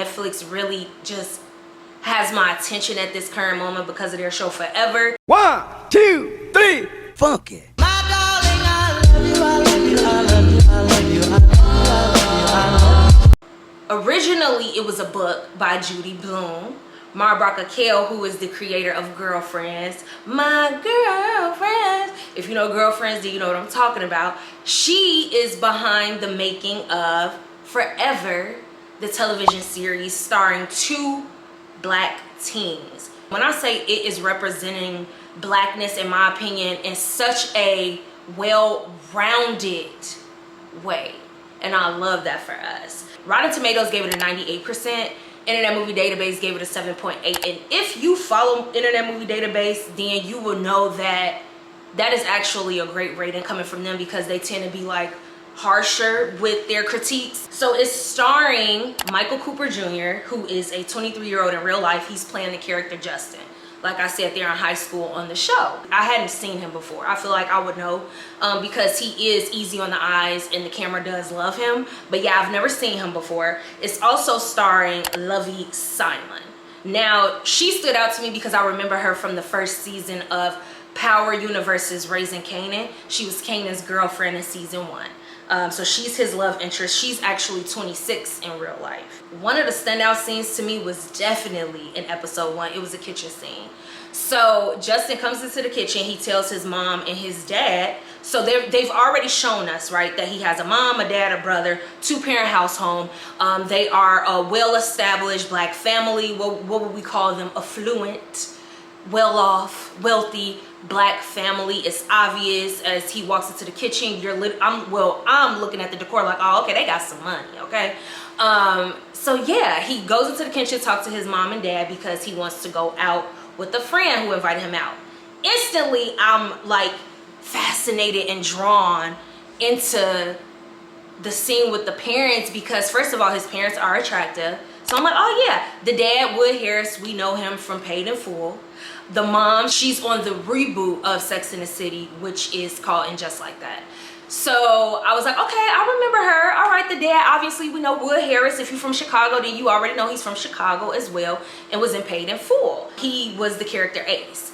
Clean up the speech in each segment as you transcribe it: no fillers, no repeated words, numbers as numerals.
Netflix really just has my attention at this current moment because of their show Forever. 1, 2, 3, funk it. My darling, I love you, I love you, I love you, I love you, I love you, I love you. Originally, it was a book by Judy Blume. Brock Akil, who is the creator of Girlfriends, my girlfriends. If you know Girlfriends, then you know what I'm talking about. She is behind the making of Forever, the television series starring 2 black teens. When I say it is representing blackness, in my opinion, in such a well-rounded way, and I love that for us. Rotten Tomatoes gave it a 98%. Internet Movie Database gave it a 7.8. And if you follow Internet Movie Database, then you will know that that is actually a great rating coming from them, because they tend to be like harsher with their critiques. So it's starring Michael Cooper Jr., who is a 23-year-old in real life. He's playing the character Justin. Like I said, they're in high school on the show. I hadn't seen him before. I feel like I would know because he is easy on the eyes and the camera does love him. But yeah, I've never seen him before. It's also starring Lovey Simon. Now, she stood out to me because I remember her from the first season of Power Universe's Raising Kanan. She was Kanan's girlfriend in season 1. So she's his love interest. She's actually 26 in real life. One of the standout scenes to me was definitely in episode 1. It was a kitchen scene. So Justin comes into the kitchen. He tells his mom and his dad. So they've already shown us, right, that he has a mom, a dad, a brother, 2-parent household. They are a well-established black family. What would we call them? Affluent, well-off, wealthy black family. It's obvious as he walks into the kitchen. I'm looking at the decor like, oh, okay, they got some money, okay? So yeah, he goes into the kitchen, talks to his mom and dad because he wants to go out with a friend who invited him out. Instantly, I'm like fascinated and drawn into the scene with the parents because first of all, his parents are attractive. So I'm like, oh yeah, the dad, Wood Harris, we know him from Paid in Full. The mom, she's on the reboot of Sex and the City, which is called And Just Like That. So I was like, okay, I remember her. All right, the dad, obviously we know Wood Harris. If you're from Chicago, then you already know he's from Chicago as well and was in Paid in Full. He was the character Ace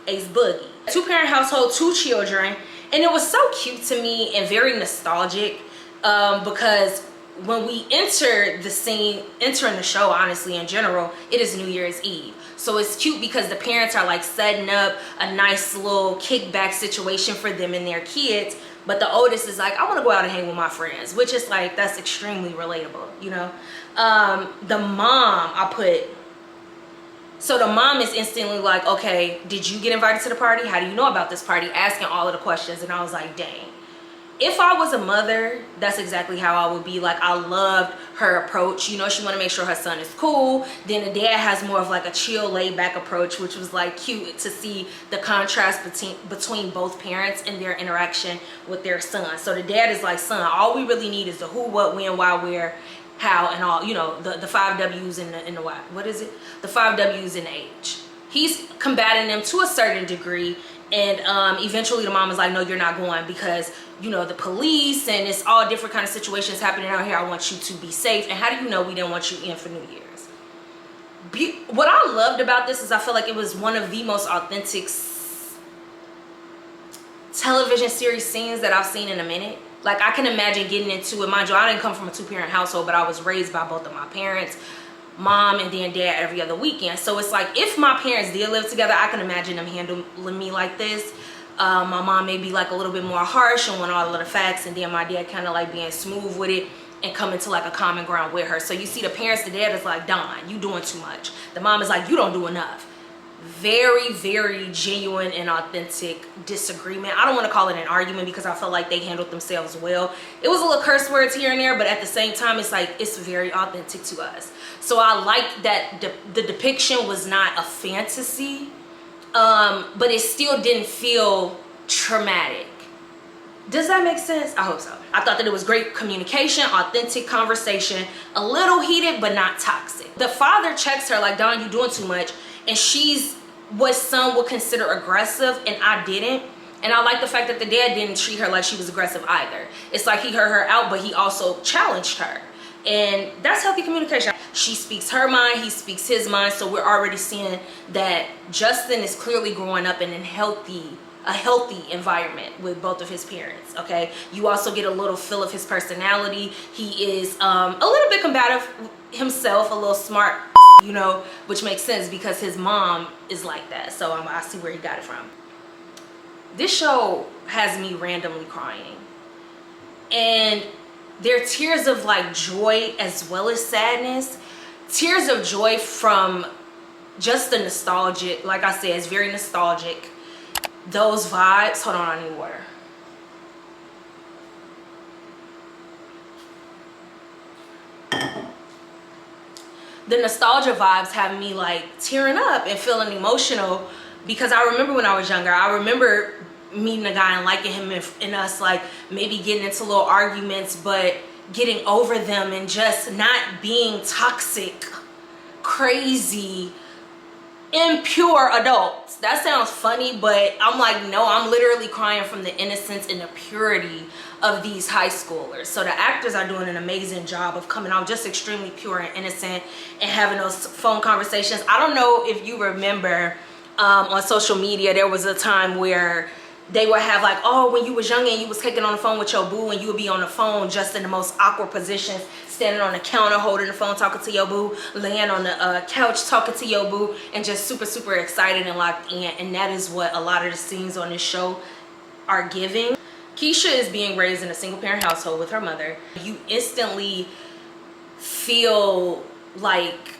Boogie. 2-parent household, 2 children. And it was so cute to me and very nostalgic because when we enter the scene, entering the show, honestly, in general, it is New Year's Eve. So it's cute because the parents are like setting up a nice little kickback situation for them and their kids. But the oldest is like, I want to go out and hang with my friends, which is like, that's extremely relatable, you know? The mom, so the mom is instantly like, okay, did you get invited to the party? How do you know about this party? Asking all of the questions. And I was like, dang. If I was a mother, that's exactly how I would be. Like, I loved her approach. You know, she want to make sure her son is cool. Then the dad has more of like a chill, laid back approach, which was like cute to see the contrast between both parents and their interaction with their son. So the dad is like, son, all we really need is the who, what, when, why, where, how, and all, you know, the 5 W's and the why. What is it? The 5 W's and the H. He's combating them to a certain degree. And eventually the mom is like, no, you're not going because, you know, the police and it's all different kind of situations happening out here. I want you to be safe. And how do you know we didn't want you in for New Year's? What I loved about this is I feel like it was one of the most authentic television series scenes that I've seen in a minute. Like, I can imagine getting into it. Mind you, I didn't come from a 2-parent household, but I was raised by both of my parents, mom and then dad, every other weekend. So it's like, if my parents did live together, I can imagine them handling me like this. My mom may be like a little bit more harsh and want all of the facts, and then my dad kind of like being smooth with it and coming to like a common ground with her. So you see the parents, the dad is like, Don, you doing too much. The mom is like, you don't do enough. Very, very genuine and authentic disagreement. I don't want to call it an argument because I felt like they handled themselves well. It was a little curse words here and there, but at the same time, it's like, it's very authentic to us. So I like that the depiction was not a fantasy, but it still didn't feel traumatic. Does that make sense? I hope so. I thought that it was great communication, authentic conversation, a little heated, but not toxic. The father checks her like, Dawn, you doing too much. And she's what some would consider aggressive, and I didn't. And I like the fact that the dad didn't treat her like she was aggressive either. It's like he heard her out, but he also challenged her. And that's healthy communication. she speaks her mind, he speaks his mind. So we're already seeing that Justin is clearly growing up in a healthy environment with both of his parents. Okay, you also get a little feel of his personality. He is a little bit combative himself, a little smart, you know, which makes sense because his mom is like that. So I see where he got it from. This show has me randomly crying, and there are tears of like joy as well as sadness. Tears of joy from just the nostalgic, like I said, it's very nostalgic. Those vibes, hold on, I need water. The nostalgia vibes have me like tearing up and feeling emotional, because I remember when I was younger, I remember meeting a guy and liking him, and us like maybe getting into little arguments, but getting over them and just not being toxic, crazy, impure adults. That sounds funny, but I'm like, no, I'm literally crying from the innocence and the purity of these high schoolers. So the actors are doing an amazing job of coming out just extremely pure and innocent and having those phone conversations. I don't know if you remember on social media, there was a time where they would have like, oh, when you was young and you was kicking on the phone with your boo, and you would be on the phone just in the most awkward positions, standing on the counter holding the phone talking to your boo, laying on the couch talking to your boo, and just super, super excited and locked in. And that is what a lot of the scenes on this show are giving. Keisha is being raised in a single parent household with her mother. You instantly feel like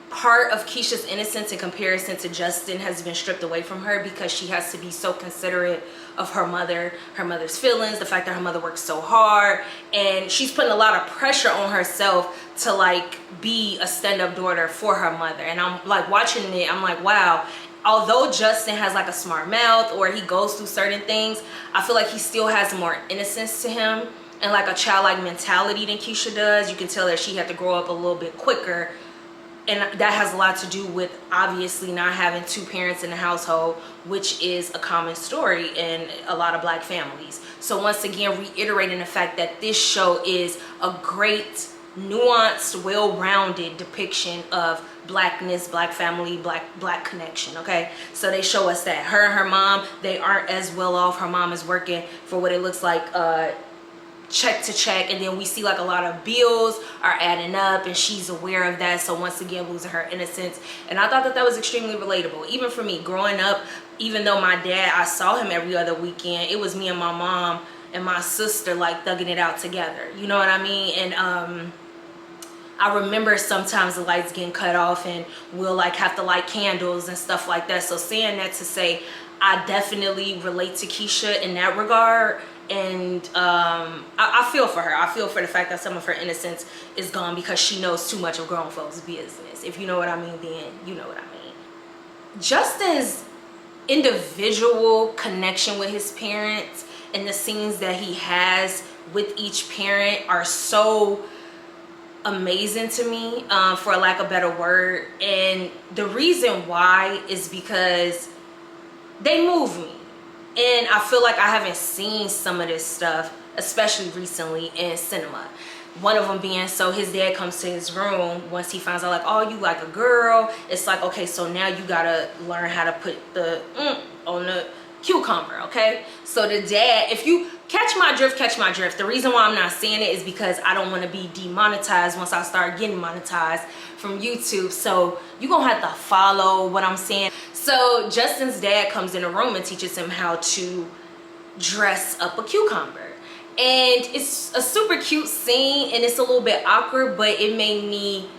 part of Keisha's innocence in comparison to Justin has been stripped away from her, because she has to be so considerate of her mother's feelings, the fact that her mother works so hard, and she's putting a lot of pressure on herself to like be a stand-up daughter for her mother. And I'm like watching it, I'm like, wow, although Justin has like a smart mouth or he goes through certain things, I feel like he still has more innocence to him and like a childlike mentality than Keisha does. You can tell that she had to grow up a little bit quicker. And that has a lot to do with obviously not having two parents in the household, which is a common story in a lot of Black families. So once again, reiterating the fact that this show is a great, nuanced, well-rounded depiction of Blackness, Black family, Black connection, okay? So they show us that her and her mom, they aren't as well off. Her mom is working for what it looks like check to check, and then we see like a lot of bills are adding up, and she's aware of that. So once again, losing her innocence. And I thought that that was extremely relatable, even for me growing up. Even though my dad, I saw him every other weekend, it was me and my mom and my sister like thugging it out together, you know what I mean? And I remember sometimes the lights getting cut off and we'll like have to light candles and stuff like that. So saying that to say, I definitely relate to Keisha in that regard. And I feel for her. I feel for the fact that some of her innocence is gone because she knows too much of grown folks' business. If you know what I mean, then you know what I mean. Justin's individual connection with his parents and the scenes that he has with each parent are so amazing to me, for lack of a better word. And the reason why is because they move me. And I feel like I haven't seen some of this stuff, especially recently, in cinema. One of them being, so his dad comes to his room once he finds out like, oh, you like a girl. It's like, okay, so now you gotta learn how to put the on the cucumber, okay? So the dad, if you catch my drift. The reason why I'm not saying it is because I don't want to be demonetized once I start getting monetized from YouTube. So you're gonna have to follow what I'm saying. So Justin's dad comes in the room and teaches him how to dress up a cucumber. And it's a super cute scene, and it's a little bit awkward, but it made me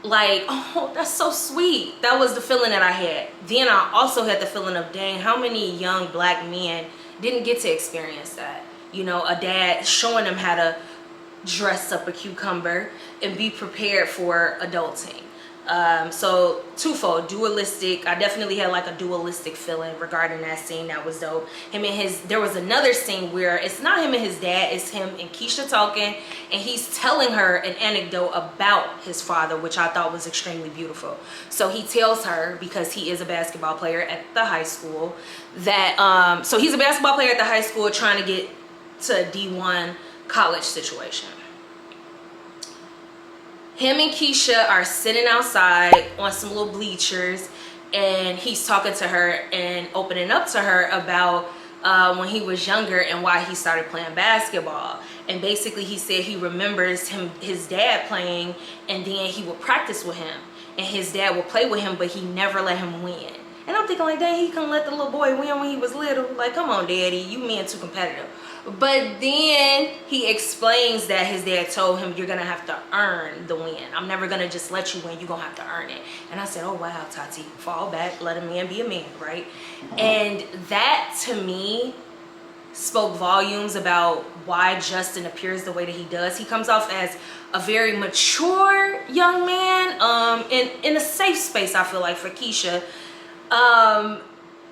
like, oh, that's so sweet. That was the feeling that I had. Then I also had the feeling of, dang, how many young Black men didn't get to experience that? You know, a dad showing them how to dress up a cucumber and be prepared for adulting. So twofold, dualistic. I definitely had like a dualistic feeling regarding that scene. That was dope. Him and his, there was another scene where it's not him and his dad, it's him and Keisha talking, and he's telling her an anecdote about his father, which I thought was extremely beautiful. So he tells her, because he is a basketball player at the high school, that so he's a basketball player at the high school trying to get to a D1 college situation. Him and Keisha are sitting outside on some little bleachers, and he's talking to her and opening up to her about when he was younger and why he started playing basketball. And basically he said he remembers his dad playing, and then he would practice with him, and his dad would play with him, but he never let him win. And I'm thinking like, dang, he couldn't let the little boy win when he was little. Like, come on, daddy, you men too competitive. But then he explains that his dad told him, you're gonna have to earn the win. I'm never gonna just let you win, you're gonna have to earn it. And I said, oh wow, Tati, fall back, let a man be a man, right? And that to me spoke volumes about why Justin appears the way that he does. He comes off as a very mature young man, in a safe space, I feel like, for Keisha.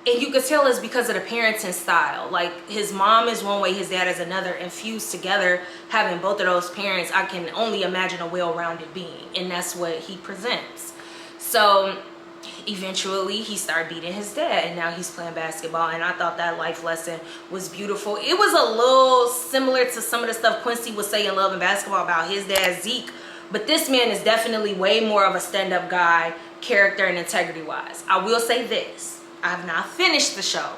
And you could tell it's because of the parenting style. Like, his mom is one way, his dad is another, and fused together, having both of those parents, I can only imagine a well-rounded being, and that's what he presents. So eventually he started beating his dad, and now he's playing basketball, and I thought that life lesson was beautiful. It was a little similar to some of the stuff Quincy would say in Love and Basketball about his dad Zeke, but this man is definitely way more of a stand-up guy, character and integrity wise. I will say this, I have not finished the show.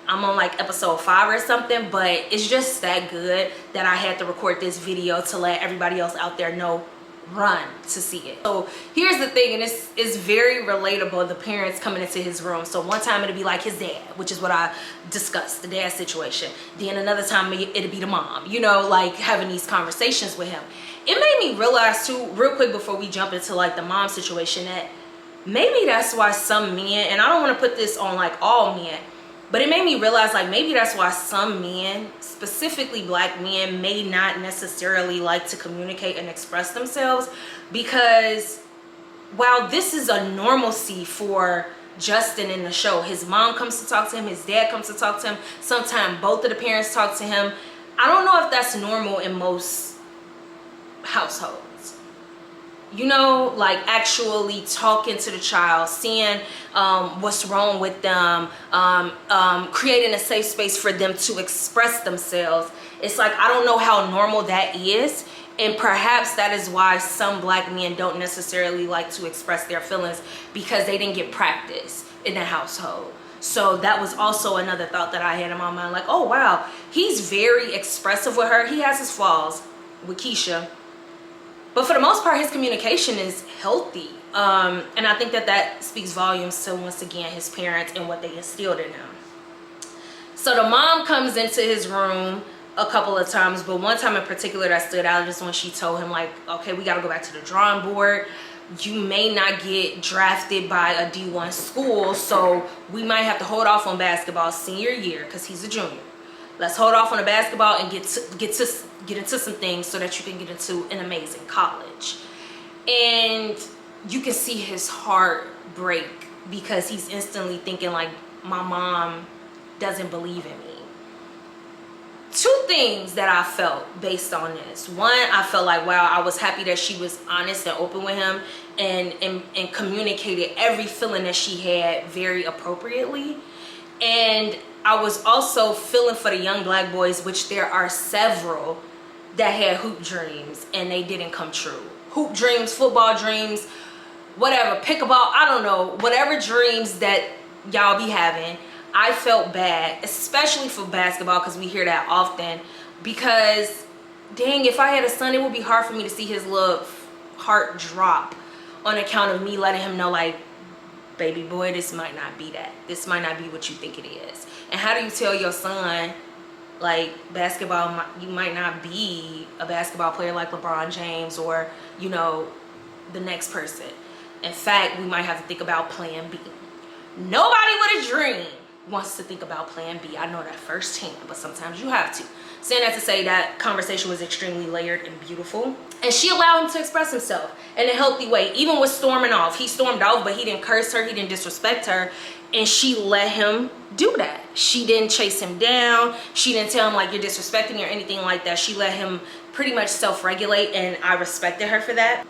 I'm on like episode 5 or something, but it's just that good that I had to record this video to let everybody else out there know, run to see it. So here's the thing, and it's very relatable, the parents coming into his room. So one time it'll be like his dad, which is what I discussed, the dad situation. Then another time it'll be the mom, you know, like having these conversations with him. It made me realize too, real quick before we jump into like the mom situation, that maybe that's why some men, and I don't want to put this on like all men, but it made me realize like maybe that's why some men, specifically black men, may not necessarily like to communicate and express themselves, because while this is a normalcy for Justin in the show, his mom comes to talk to him, his dad comes to talk to him, sometimes both of the parents talk to him. I don't know if that's normal in most households. You know, like actually talking to the child, seeing what's wrong with them, creating a safe space for them to express themselves. It's like, I don't know how normal that is, and perhaps that is why some black men don't necessarily like to express their feelings, because they didn't get practice in the household. So that was also another thought that I had in my mind, like, oh wow, he's very expressive with her. He has his flaws with Keisha, but for the most part, his communication is healthy. And I think that speaks volumes to, once again, his parents and what they instilled in him. So the mom comes into his room a couple of times, but one time in particular that stood out is when she told him, like, okay, we got to go back to the drawing board. You may not get drafted by a D1 school, so we might have to hold off on basketball senior year because he's a junior. Let's hold off on the basketball and get into some things so that you can get into an amazing college. And you can see his heart break, because he's instantly thinking like, my mom doesn't believe in me. Two things that I felt based on this. One, I felt like, wow, I was happy that she was honest and open with him and communicated every feeling that she had very appropriately. And I was also feeling for the young black boys, which there are several that had hoop dreams and they didn't come true. Hoop dreams, football dreams, whatever, pickleball, I don't know, whatever dreams that y'all be having. I felt bad, especially for basketball, because we hear that often. Because dang, if I had a son, it would be hard for me to see his little heart drop on account of me letting him know, like, baby boy, this might not be that. This might not be what you think it is. And how do you tell your son, like, basketball, you might not be a basketball player like LeBron James or, you know, the next person. In fact, we might have to think about plan B. Nobody with a dream wants to think about plan B. I know that firsthand, but sometimes you have to. Saying that to say that conversation was extremely layered and beautiful. And she allowed him to express himself in a healthy way. Even with storming off. He stormed off, but he didn't curse her. He didn't disrespect her. And she let him do that. She didn't chase him down. She didn't tell him, like, you're disrespecting me or anything like that. She let him pretty much self-regulate, and I respected her for that.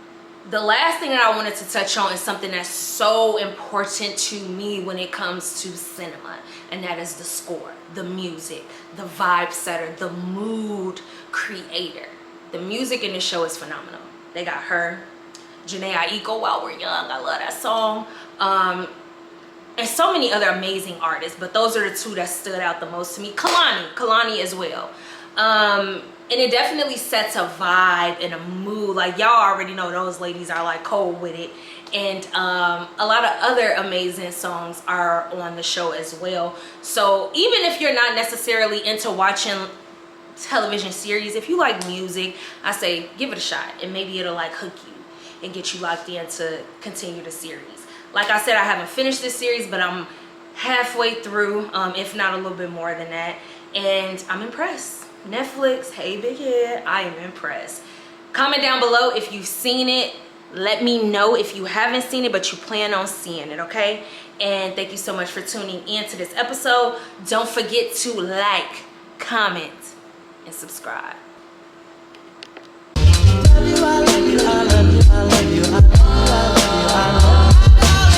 The last thing that I wanted to touch on is something that's so important to me when it comes to cinema, and that is the score, the music, the vibe setter, the mood creator. The music in the show is phenomenal. They got her, Janae Aiko, While We're Young. I love that song. And so many other amazing artists, but those are the two that stood out the most to me. Kalani as well. And it definitely sets a vibe and a mood. Like, y'all already know those ladies are like cold with it. And a lot of other amazing songs are on the show as well. So even if you're not necessarily into watching television series, if you like music, I say give it a shot, and maybe it'll like hook you and get you locked in to continue the series. Like I said, I haven't finished this series, but I'm halfway through, if not a little bit more than that, and I'm impressed. Netflix, hey big head, I am impressed. Comment down below if you've seen it. Let me know if you haven't seen it but you plan on seeing it, okay? And thank you so much for tuning in to this episode. Don't forget to like, comment, and subscribe. Love you, I